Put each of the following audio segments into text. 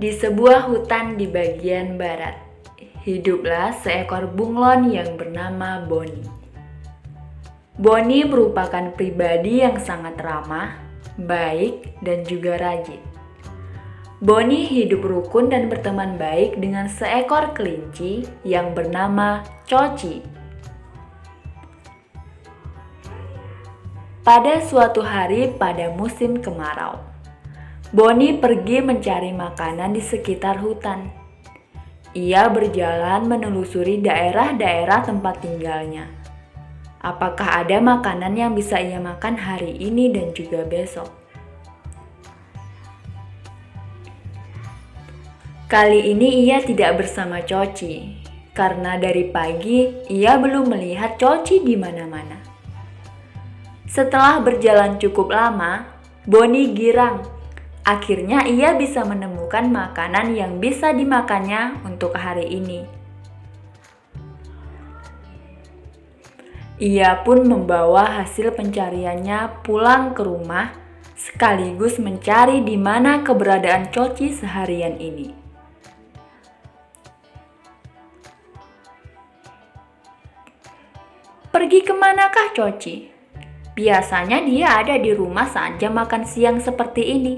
Di sebuah hutan di bagian barat, hiduplah seekor bunglon yang bernama Boni. Boni merupakan pribadi yang sangat ramah, baik, dan juga rajin. Boni hidup rukun dan berteman baik dengan seekor kelinci yang bernama Coci. Pada suatu hari pada musim kemarau, Boni pergi mencari makanan di sekitar hutan. Ia berjalan menelusuri daerah-daerah tempat tinggalnya. Apakah ada makanan yang bisa ia makan hari ini dan juga besok? Kali ini ia tidak bersama Coci, karena dari pagi ia belum melihat Coci di mana-mana. Setelah berjalan cukup lama, Boni girang. Akhirnya ia bisa menemukan makanan yang bisa dimakannya untuk hari ini. Ia pun membawa hasil pencariannya pulang ke rumah, sekaligus mencari di mana keberadaan Coci seharian ini. Pergi kemanakah Coci? Biasanya dia ada di rumah saat jam makan siang seperti ini,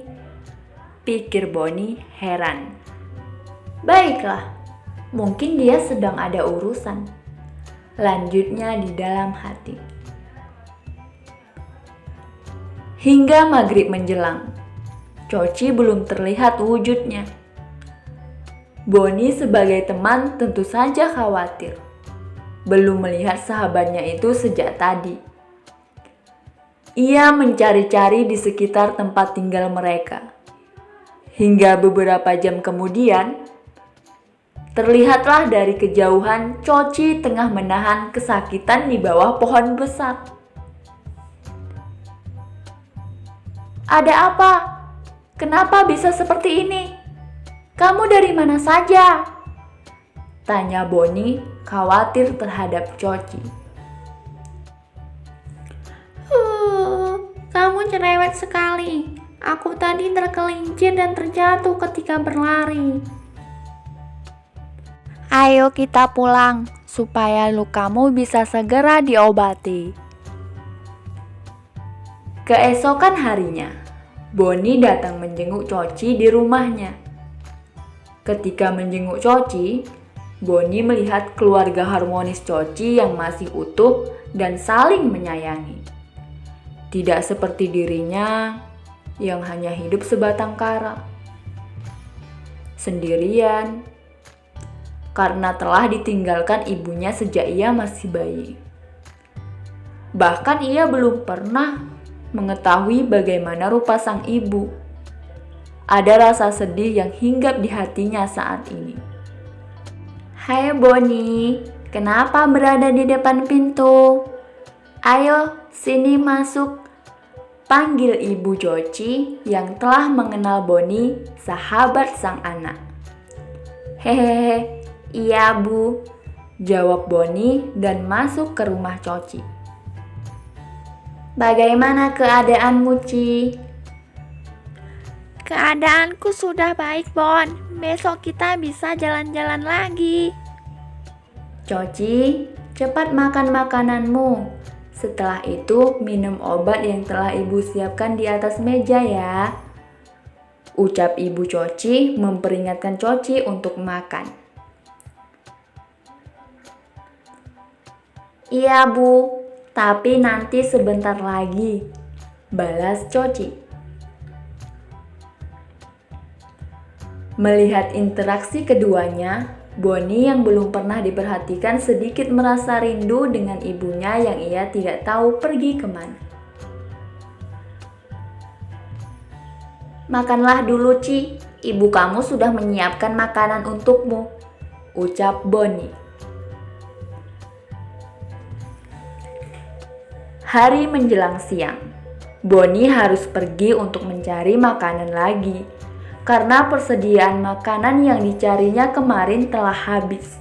pikir Boni heran. Baiklah, mungkin dia sedang ada urusan, lanjutnya di dalam hati. Hingga maghrib menjelang, Coci belum terlihat wujudnya. Boni sebagai teman tentu saja khawatir, belum melihat sahabatnya itu sejak tadi. Ia mencari-cari di sekitar tempat tinggal mereka. Hingga beberapa jam kemudian, terlihatlah dari kejauhan Coci tengah menahan kesakitan di bawah pohon besar. Ada apa? Kenapa bisa seperti ini? Kamu dari mana saja? Tanya Boni khawatir terhadap Coci. Kamu cerewet sekali. Aku tadi tergelincir dan terjatuh ketika berlari. Ayo kita pulang, supaya lukamu bisa segera diobati. Keesokan harinya, Boni datang menjenguk Coci di rumahnya. Ketika menjenguk Coci, Boni melihat keluarga harmonis Coci yang masih utuh dan saling menyayangi. Tidak seperti dirinya yang hanya hidup sebatang kara, sendirian, karena telah ditinggalkan ibunya sejak ia masih bayi. Bahkan ia belum pernah mengetahui bagaimana rupa sang ibu. Ada rasa sedih yang hinggap di hatinya saat ini. Hai Boni, kenapa berada di depan pintu? Ayo, sini masuk. Panggil Ibu Coci yang telah mengenal Boni, sahabat sang anak. Hehehe, iya Bu, jawab Boni dan masuk ke rumah Coci. Bagaimana keadaanmu, Ci? Keadaanku sudah baik, Bon. Besok kita bisa jalan-jalan lagi. Coci, cepat makan makananmu. Setelah itu, minum obat yang telah Ibu siapkan di atas meja ya. Ucap Ibu Coci memperingatkan Coci untuk makan. Iya Bu, tapi nanti sebentar lagi, balas Coci. Melihat interaksi keduanya, Boni yang belum pernah diperhatikan sedikit merasa rindu dengan ibunya yang ia tidak tahu pergi kemana. Makanlah dulu, Ci. Ibu kamu sudah menyiapkan makanan untukmu, ucap Boni. Hari menjelang siang, Boni harus pergi untuk mencari makanan lagi, karena persediaan makanan yang dicarinya kemarin telah habis.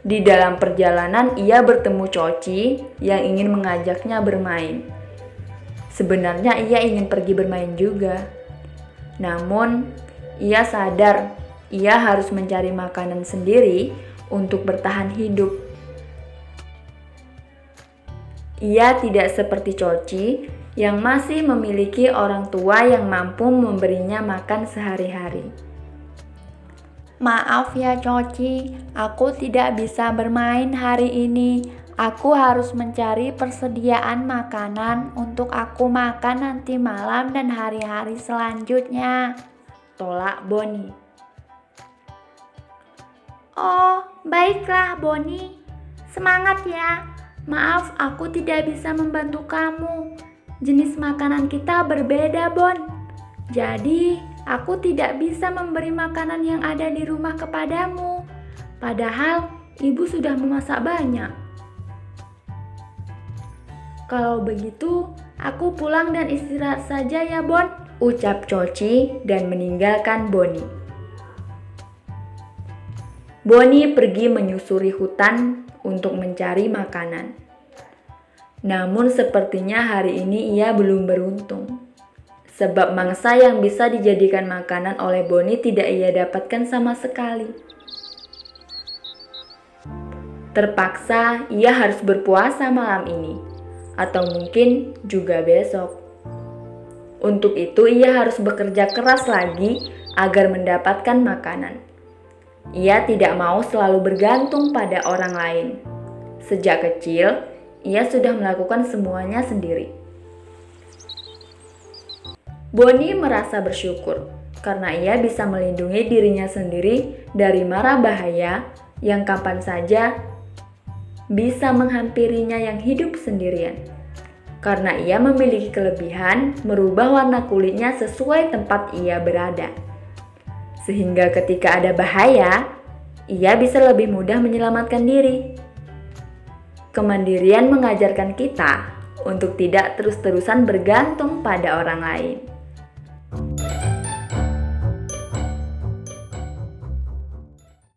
Di dalam perjalanan ia bertemu Coci yang ingin mengajaknya bermain. Sebenarnya ia ingin pergi bermain juga. Namun Ia sadar ia harus mencari makanan sendiri untuk bertahan hidup. Ia tidak seperti Coci yang masih memiliki orang tua yang mampu memberinya makan sehari-hari. Maaf ya Coci, aku tidak bisa bermain hari ini. Aku harus mencari persediaan makanan untuk aku makan nanti malam dan hari-hari selanjutnya, tolak Bonnie. Oh, baiklah Bonnie. Semangat ya. Maaf, aku tidak bisa membantu kamu. Jenis makanan kita berbeda, Bon. Jadi, aku tidak bisa memberi makanan yang ada di rumah kepadamu. Padahal, ibu sudah memasak banyak. Kalau begitu, aku pulang dan istirahat saja ya, Bon, ucap Coci dan meninggalkan Bonnie. Bonnie pergi menyusuri hutan untuk mencari makanan. Namun sepertinya hari ini ia belum beruntung. Sebab mangsa yang bisa dijadikan makanan oleh Bonnie tidak ia dapatkan sama sekali. Terpaksa ia harus berpuasa malam ini, atau mungkin juga besok. Untuk itu ia harus bekerja keras lagi agar mendapatkan makanan. Ia tidak mau selalu bergantung pada orang lain. Sejak kecil, ia sudah melakukan semuanya sendiri. Bonnie merasa bersyukur karena ia bisa melindungi dirinya sendiri dari mara bahaya yang kapan saja bisa menghampirinya yang hidup sendirian. Karena ia memiliki kelebihan merubah warna kulitnya sesuai tempat ia berada. Sehingga ketika ada bahaya, ia bisa lebih mudah menyelamatkan diri. Kemandirian mengajarkan kita untuk tidak terus-terusan bergantung pada orang lain.